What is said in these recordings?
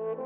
Hello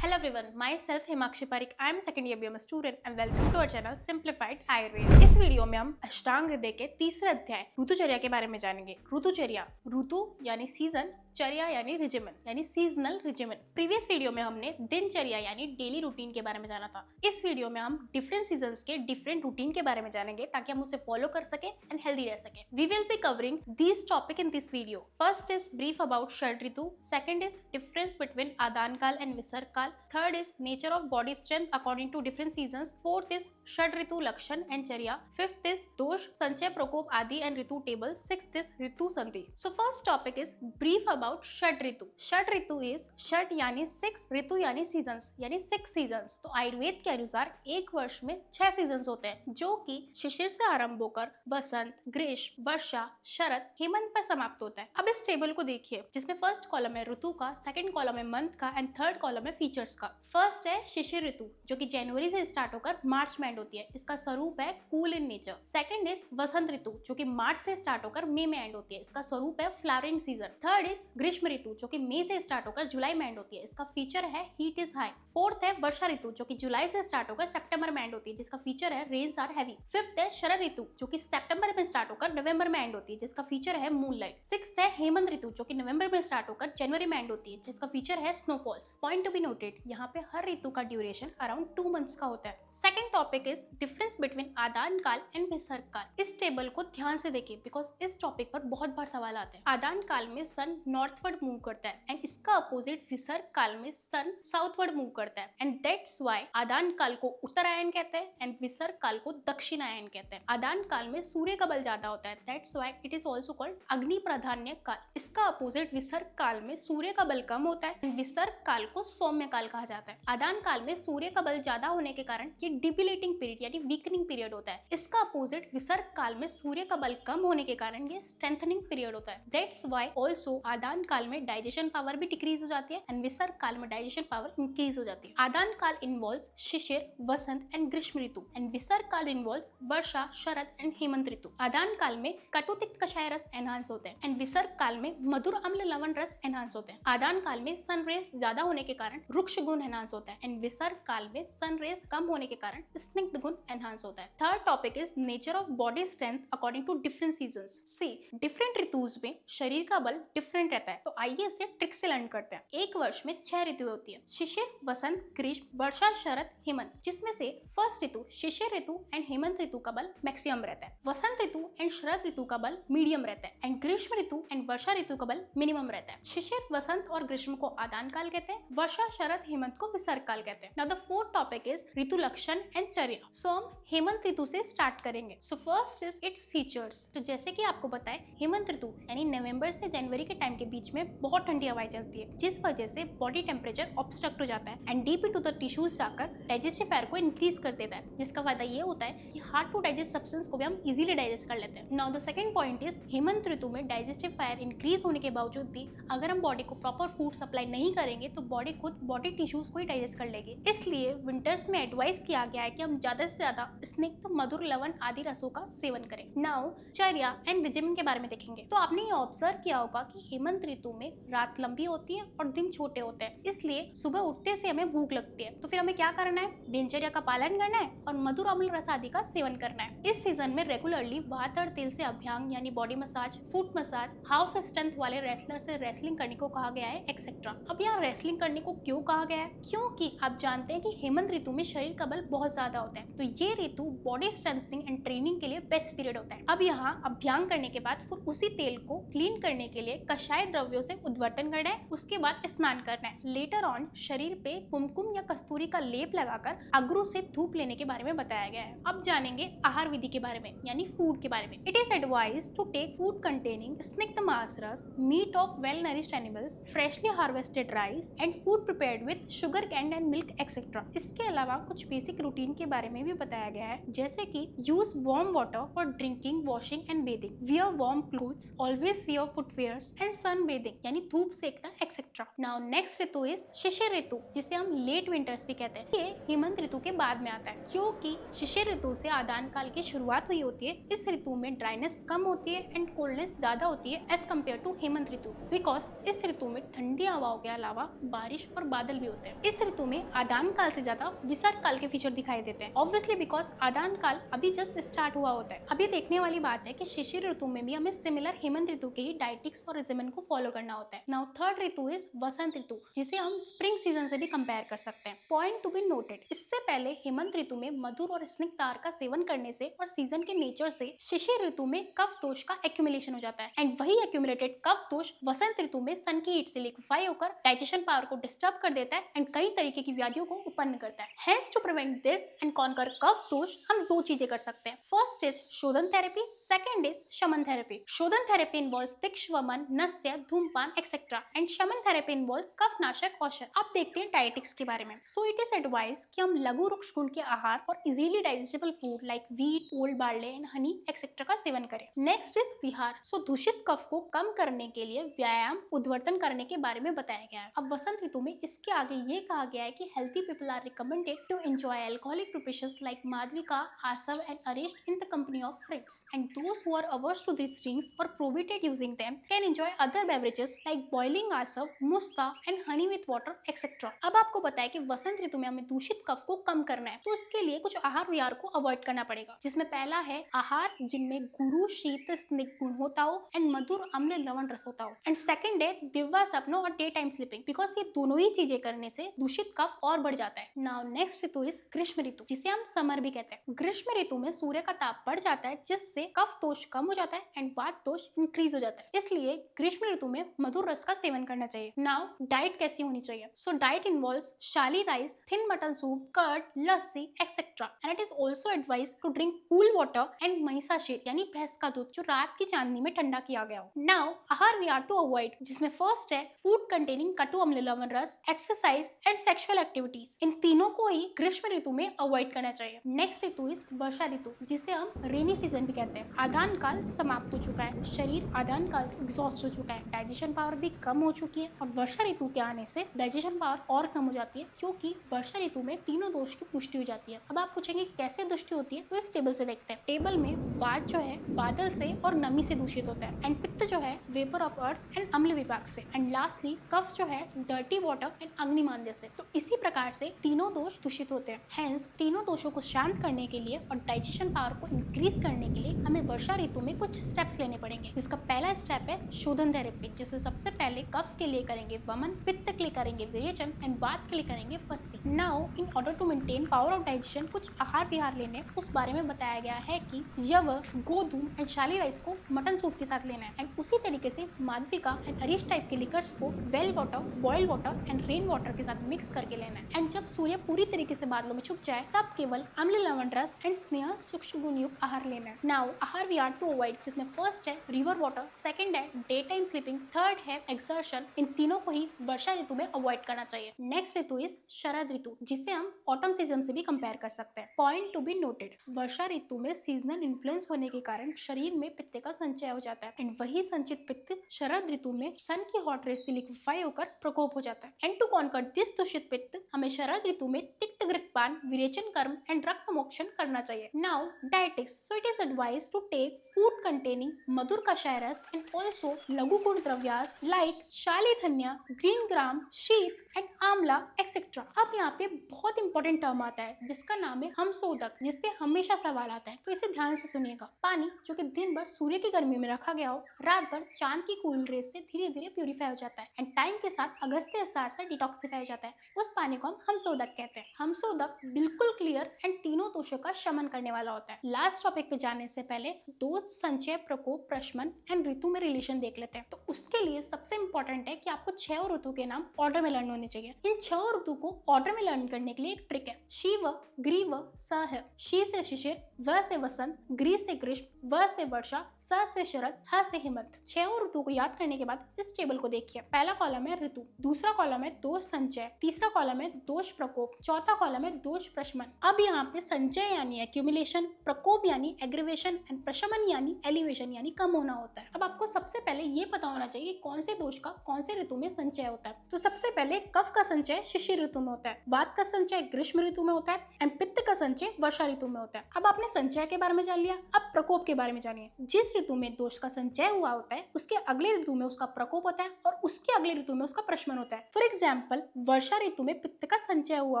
everyone, myself Himakshi Parikh. I am a second year BMS student and welcome to our channel Simplified Ayurveda. इस video में हम अष्टांग हृदय के तीसरे अध्याय ऋतुचर्या के बारे में जानेंगे। ऋतुचर्या, ऋतु यानी सीजन, चर्या यानी रिजिमेन यानी सीजनल रिजिमेन। प्रीवियस वीडियो में हमने दिनचर्या यानी डेली रूटीन के बारे में जाना था। इस वीडियो में हम डिफरेंट सीजन्स के डिफरेंट रूटीन के बारे में जानेंगे ताकि हम उसे फॉलो कर सके एंड हेल्दी रह सके। We will be covering this topic in this video. First is brief about षड ऋतु, सेकंड इज डिफरेंस बिटवीन आदान काल एंड विसर्ग काल, third is nature of body strength according to different seasons, fourth is षड ऋतु लक्षण एंड चर्या, फिफ्थ इज दोष संचय प्रकोप आदि एंड ऋतु टेबल, सिक्स्थ इज ऋतु संधि। So first topic is brief about षड ऋतु। षड ऋतु इज षड यानी सिक्स, ऋतु यानी सीजन्स यानी सिक्स सीजन्स। तो आयुर्वेद के अनुसार एक वर्ष में 6 सीजन्स होते हैं जो कि शिशिर से आरंभ होकर वसंत, ग्रीष्म, वर्षा, शरद, हेमंत पर समाप्त होता है। अब इस टेबल को देखिए जिसमें फर्स्ट कॉलम है ऋतु का, सेकंड कॉलम है मंथ का एंड थर्ड कॉलम है फीचर्स का। फर्स्ट है शिशिर ऋतु जो कि जनवरी से स्टार्ट होकर मार्च में एंड होती है। इसका स्वरूप है cool in nature. Second is वसंत ऋतु जो कि मार्च से स्टार्ट होकर मई में एंड होती है। इसका स्वरूप है फ्लावरिंग सीजन। थर्ड इज ग्रीष्म ऋतु जो कि मई से स्टार्ट होकर जुलाई में एंड होती है। इसका फीचर है हीट इज हाई। फोर्थ है वर्षा ऋतु जो कि जुलाई से स्टार्ट होकर सितंबर में एंड होती है जिसका फीचर है रेन्स आर हैवी। फिफ्थ है शरद ऋतु जो कि सितंबर में स्टार्ट होकर नवंबर में एंड होती है जिसका फीचर है मूनलाइट। सिक्स्थ है हेमंत ऋतु जो कि नवंबर में स्टार्ट होकर जनवरी में एंड होती है जिसका फीचर है snowfalls. Point to be noted, यहाँ पे हर ऋतु का ड्यूरेशन अराउंड 2 मंथ्स का होता है। Second topic is difference between आदान काल एंड विसर्ग काल। इस टेबल को ध्यान से देखिए बिकॉज इस टॉपिक पर बहुत बार सवाल आते हैं। आदान काल में सन नॉर्थवर्ड मूव करता है एंड इसका अपोजिट विसर्ग काल में सन साउथवर्ड मूव करता है एंड दैट्स व्हाई आदान काल को उत्तरायण कहते हैं एंड विसर्ग काल को दक्षिणायन कहते हैं। आदान काल में सूर्य का बल ज्यादा होता है, that's why it is also called अग्नि प्राधान्य काल। इसका अपोजिट विसर्ग काल में सूर्य का बल कम होता है एंड विसर्ग काल को सौम्य काल कहा जाता है। आदान काल में सूर्य का बल ज्यादा होने के कारण ये डिबिलेटिंग पीरियड यानी वीकनिंग पीरियड होता है। इसका अपोजिट विसर्ग काल में सूर्य का बल कम होने के कारण ये स्ट्रेंथनिंग पीरियड होता है। दैट्स व्हाई आल्सो आदान काल में डाइजेशन पावर भी डिक्रीज हो जाती है एंड विसर्ग काल में डाइजेशन पावर इंक्रीज हो जाती है। आदान काल इन्वॉल्व्स शिशिर, वसंत एंड ग्रीष्म ऋतु एंड विसर्ग काल इन्वॉल्व्स वर्षा, शरद एंड हेमंत ऋतु। आदान काल में कटु तिक्त कषाय रस एनहांस होते हैं एंड विसर्ग काल में मधुर अम्ल लवण रस एनहांस होते हैं। आदान काल में सन रेस ज्यादा होने के कारण रुक्ष गुण एनहांस होता है एंड विसर्ग काल में सन रेस कम होने के कारण स्निग्ध गुण एनहांस होता है। Third topic is nature of body strength according to different seasons. See different ऋतुज में शरीर का बल डिफरेंट रहता है। तो आइए इसे ट्रिक से लर्न करते हैं। एक वर्ष में 6 ऋतु होती है, शिशिर, वसंत, ग्रीष्म, वर्षा, शरद, हेमंत, जिसमें से फर्स्ट ऋतु शिशिर ऋतु एंड हेमंत ऋतु का बल मैक्सिमम रहता है। वसंत ऋतु एंड शरद ऋतु का बल मीडियम रहता है एंड ग्रीष्म ऋतु एंड वर्षा ऋतु का बल मिनिमम रहता है। शिशिर, वसंत और ग्रीष्म को आदान काल कहते हैं, वर्षा, शरद, हेमंत को विसर्ग काल कहते हैं। Now the fourth topic is ऋतु लक्षण एंड चर्या। सो हम हेमंत ऋतु से स्टार्ट करेंगे। So first is its features. तो जैसे कि आपको पता है हेमंत ऋतु यानी नवंबर से जनवरी के टाइम के बीच में बहुत ठंडी हवाएं चलती है जिस वजह से बॉडी टेम्परेचर ऑब्स्ट्रक्ट हो जाता है and deep into the tissues जाकर डाइजेस्टिव फायर को इंक्रीज कर देता है जिसका फायदा ये होता है कि हार्ड टू डाइजेस्ट सब्सटेंस को भी हम इजीली डाइजेस्ट कर लेते हैं। Now the second point is हेमंत ऋतु में डाइजेस्टिव फायर इंक्रीज होने के बावजूद भी अगर हम बॉडी को प्रॉपर फूड सप्लाई नहीं करेंगे तो बॉडी खुद बॉडी टिश्यूज को ही डाइजेस्ट कर लेगी। इसलिए विंटर्स में एडवाइस किया गया है कि हम ज्यादा से ज्यादा स्निग्ध, मधुर, लवण आदि रसों का सेवन करें। नाउ चर्या एंड रिजिमेन के बारे में देखेंगे। तो आपने ये ऑब्जर्व किया होगा कि हेमंत ऋतु में रात लंबी होती है और दिन छोटे होते हैं, इसलिए सुबह उठते से हमें भूख लगती है। तो फिर हमें क्या करना है? दिनचर्या का पालन करना है और मधुर अम्ल रस आदि का सेवन करना है। इस सीजन में रेगुलरली वातर तेल से अभ्यंग यानी body massage, foot massage, half strength वाले रेसलर से रेसलिंग करने को कहा गया है एक्सेट्रा। अब यहाँ रेसलिंग करने को क्यों कहा गया है? क्योंकि आप जानते हैं कि हेमंत ऋतु में शरीर का बल बहुत ज्यादा होता है, तो ये ऋतु बॉडी स्ट्रेंथनिंग एंड ट्रेनिंग के लिए बेस्ट पीरियड होता है। अब यहाँ अभ्यंग करने के बाद फिर उसी तेल को क्लीन करने के लिए कषाय द्रव्यों से उद्वर्तन करना है, उसके बाद स्नान करना है। लेटर ऑन शरीर पे कुमकुम या कस्तूरी का लेप लगाकर अगरू से धूप लेने के बारे में बताया गया है। अब जानेंगे आहार विधि के बारे में यानी फूड के बारे में। It is advised to take food containing स्निग्ध मांस रस, meat of well nourished animals, freshly harvested rice and food prepared with sugarcane and milk etcetera. इसके अलावा कुछ बेसिक रूटीन के बारे में भी बताया गया है जैसे कि use warm water for drinking, washing and bathing, wear warm clothes, always wear footwears and sun bathing यानी धूप सेकना एक्सेट्रा। नाउ नेक्स्ट ऋतु इज शिशिर ऋतु, जिसे हम लेट विंटर्स भी कहते हैं। ये हेमंत ऋतु के बाद में आता है, क्योंकि शिशिर ऋतु से आदान काल की शुरुआत हुई होती है। इस ऋतु में ड्राइनेस कम होती है एंड कोल्डनेस ज्यादा होती है as compared to Hemant ritu, because इस ऋतु में ठंडी हवाओं के अलावा बारिश और बादल भी होते हैं। इस ऋतु में आदान काल से ज्यादा विसर्ग काल के फीचर दिखाई देते हैं, ऑब्वियसली बिकॉज आदान काल अभी जस्ट स्टार्ट हुआ होता है। अभी देखने वाली बात है कि शिशिर ऋतु में भी हमें सिमिलर हेमंत ऋतु के ही डायटिक्स और रेजिमेंट को फॉलो करना होता है। नाउ थर्ड ऋतु इज वसंत ऋतु, जिसे हम स्प्रिंग सीजन से भी कंपेयर कर सकते हैं। पॉइंट टू बी नोटेड, इससे पहले हेमंत ऋतु में मधुर और स्निग्धतार का सेवन करने से और सीजन के नेचर से शिशिर ऋतु में कफ दोष का एक्यूमुलेशन हो जाता है एंड वही एक्यूमुलेटेड कफ दोष वसंत ऋतु में सन की हीट से लिक्विफाई होकर डाइजेशन पावर को डिस्टर्ब कर देता है एंड कई तरीके की व्याधियों को उत्पन्न करता है। Hence to prevent this and conquer कफ दोष हम दो चीजें कर सकते हैं। फर्स्ट इज शोधन थेरेपी, सेकंड इज शमन थेरेपी। शोधन थेरेपी इन्वॉल्व्स तिक्ष्वमन, नस्य, धूमपान एक्सेट्रा एंड शमन थेरेपी इन्वॉल्व्स कफनाशक औषध। अब देखते हैं डाइटिक्स के बारे में। सो इट इज एडवाइज कि हम लघु रुक्षगुण के आहार और easily digestible food like wheat, old barley and honey etcetera का सेवन करें। नेक्स्ट इज विहार। सो दूषित कफ को कम करने के लिए व्यायाम, उद्वर्तन करने के बारे में बताया गया है। अब वसंत ऋतु में इसके आगे ये कहा गया है कि healthy people are recommended to enjoy alcoholic preparations like माधविका, आसव एंड अरेस्ट in the company of friends and those who are averse to these drinks or prohibited using them can enjoy other beverages like boiling आसव, मुस्ता and honey with water etcetera. अब आपको पता है कि वसंत ऋतु में हमें दूषित कफ को कम करना है, तो उसके लिए कुछ आहार विहार को अवॉइड करना पड़ेगा, जिसमें पहला है आहार जिनमें गुरु, शीत, स्निग्ध गुण होता हो एंड मधुर, अम्ल, लवण रस होता हो। एंड सेकंड है दिव्या सपनों और डे टाइम स्लीपिंग, बिकॉज ये दोनों ही चीजें करने से दूषित कफ और बढ़ जाता है। नाउ नेक्स्ट ऋतु इज ग्रीष्म ऋतु, जिसे हम समर भी कहते हैं। ग्रीष्म ऋतु में सूर्य का ताप बढ़ जाता है, जिससे कफ दोष कम हो जाता है एंड वात दोष इंक्रीज हो जाता है, इसलिए ग्रीष्म ऋतु में मधुर रस का सेवन करना चाहिए। नाउ डाइट कैसी होनी चाहिए? सो डाइट इन्वॉल्व्स शाली rice, thin mutton soup, curd, lassi etcetera and it is also advise to drink cool water and महिषाशीर यानी भैंस का दूध जो रात की चांदनी में ठंडा किया गया हो। नाउ आहार वी आर टू अवॉइड, जिसमें फर्स्ट है फूड कंटेनिंग कटु अम्ल लवण रस, एक्सरसाइज एंड सेक्सुअल एक्टिविटीज। इन तीनों को ही ग्रीष्म ऋतु में अवॉइड करना चाहिए। नेक्स्ट ऋतु इज वर्षा ऋतु, जिसे हम रेनी सीजन भी कहते हैं। आदान काल समाप्त हो चुका है, शरीर आदान काल से एग्जॉस्ट हो चुका है, डाइजेशन पावर भी कम हो चुकी है और वर्षा ऋतु के आने से डाइजेशन पावर और कम हो जाती है, क्योंकि वर्षा ऋतु में तीनों दोष की पुष्टि हो जाती है। अब आप पूछेंगे कैसे पुष्टि होती है, तो इस टेबल से देखते हैं। टेबल में वात जो है बादल से और नमी से दूषित होता है एंड पित्त जो है वेपर ऑफ अर्थ एंड अम्ल विपाक से एंड लास्टली कफ जो है डर्टी वाटर एंड अग्निमांद्य से। तो इसी प्रकार से तीनों दोष दूषित होते हैं। हेंस तीनों दोषों को शांत करने के लिए और डाइजेशन पावर को इंक्रीज करने के लिए हमें वर्षा ऋतु में कुछ स्टेप्स लेने पड़ेंगे, जिसका पहला स्टेप है शोधन थेरेपी, जिसे सबसे पहले कफ के लिए करेंगे वमन, पित्त के लिए करेंगे विरेचन एंड वात के लिए करेंगे पस्ती। Now in order to maintain power of digestion कुछ आहार विहार लेने उस बारे में बताया गया है कि यव, गोधूम एंड शाली राइस को मटन सूप के साथ लेना है एंड उसी तरीके से माधविका एंड अरिश टाइप के लिकर्स को well water, boiled water and rain water के साथ मिक्स करके लेना है एंड जब सूर्य पूरी तरीके से बादलों में छुप जाए तब केवल अम्ल लवण रस एंड स्नेह सूक्ष्म गुण युक्त आहार लेना है। नाउ आहार वी आर टू अवॉइड, जिसमें फर्स्ट है रिवर वाटर, सेकंड है डे टाइम स्लीपिंग, थर्ड है एक्सर्शन। इन तीनों को ही वर्षा ऋतु में अवॉइड करना चाहिए। नेक्स्ट ऋतु इज शरद ऋतु, जिसे हम ऑटम सीजन से भी कंपेयर कर सकते हैं। पॉइंट टू बी नोटेड, वर्षा ऋतु में सीजनल इन्फ्लुएंस होने के कारण शरीर में पित्त का संचय हो जाता है एंड वही संचित पित्त शरद ऋतु में सन की हॉट रेस से लिक्विफाई होकर प्रकोप हो जाता है एंड टू कॉन्कर दिस दूषित पित्त हमें शरद ऋतु में तिक्त घृतपान, विरेचन कर्म एंड रक्त मोक्षण करना चाहिए। Now dietetics, so it is advise to take food containing मधुर कषाय रस एंड ऑल्सो लघु गुण द्रव्यास लाइक शालिथन्या, ग्रीन ग्राम, शीत एंड आंवला एक्सेट्रा। अब यहाँ पे बहुत इंपॉर्टेंट टर्म आता है जिसका नाम है हमशोधक, जिससे हमेशा सवाल आता है, तो इसे ध्यान से सुनिएगा। पानी जो कि दिन भर सूर्य की गर्मी में रखा गया हो, रात भर चांद की कूल रेस से धीरे धीरे प्यूरिफाई हो जाता है एंड टाइम के साथ अगस्त्य अस्तार से डिटॉक्सिफाई हो जाता है, उस पानी को हम हमशोधक कहते हैं। हमशोधक बिल्कुल क्लियर एंड तीनों दोषों का शमन करने वाला होता है। लास्ट टॉपिक पे जाने से पहले दोष, संचय, प्रकोप, प्रशमन एंड ऋतु में रिलेशन देख लेते हैं। तो उसके लिए सबसे इंपॉर्टेंट है कि आपको 6 ऋतु के नाम ऑर्डर में लर्न होने चाहिए। इन 6 ऋतु को ऑर्डर में लर्न करने के लिए एक ट्रिक है। शिव, ग्रीव, स है, शी से शिशिर, व से वसंत, ग्री से ग्रीष्म, व से वर्षा, स से शरद, ह से हेमंत। 6 ऋतु को याद करने के बाद इस टेबल को देखिए। पहला कॉलम है ऋतु, दूसरा कॉलम है दोष संचय, तीसरा कॉलम है दोष प्रकोप, चौथा कॉलम है दोष प्रशमन। अब यहाँ पे संचय यानी एक्यूमुलेशन, प्रकोप यानी एग्रीवेशन एंड प्रशमन यानी एलिवेशन यानी कम होना होता है। अब आपको सबसे पहले ये पता पता होना चाहिए कि कौन से दोष का कौन से ऋतु में संचय होता है। तो सबसे पहले कफ का संचय शिशिर ऋतु में होता है, वात का संचय ग्रीष्म ऋतु में होता है एंड पित्त का संचय वर्षा ऋतु में होता है। अब आपने संचय के बारे में जान लिया, अब प्रकोप के बारे में जानिए। जिस ऋतु में दोष का संचय हुआ होता है उसके अगले ऋतु में उसका प्रकोप होता है और उसके अगले ऋतु में उसका प्रशमन होता है। फॉर एग्जाम्पल, वर्षा ऋतु में पित्त का संचय हुआ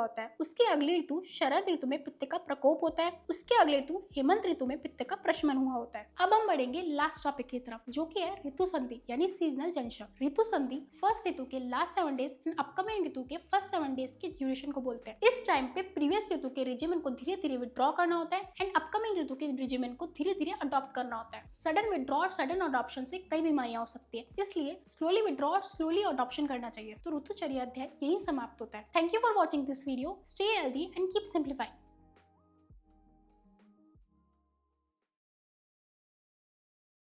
होता है, उसके अगले ऋतु शरद ऋतु में पित्त का प्रकोप होता है, उसके अगले ऋतु हेमंत ऋतु में पित्त का प्रशमन हुआ होता है। अब हम बढ़ेंगे लास्ट टॉपिक की तरफ, जो कि है ऋतु संधि यानी सीजनल जंक्शन। ऋतु संधि फर्स्ट ऋतु के लास्ट 7 डेज एंड अपकमिंग ऋतु के फर्स्ट 7 डेज की ड्यूरेशन को बोलते हैं। इस टाइम पे प्रीवियस ऋतु के रिजिमेंट को धीरे धीरे विड्रॉ करना होता है एंड अपकमिंग ऋतु के रिजिमेंट को धीरे धीरे अडॉप्ट करना होता है। सडन विड्रॉ और सडन अडॉप्शन से कई बीमारियां हो सकती है, इसलिए स्लोली विड्रॉ और स्लोली अडॉप्शन करना चाहिए। तो ऋतुचर्या अध्याय यही समाप्त होता है। Thank you for watching this video. Stay healthy and keep simplifying.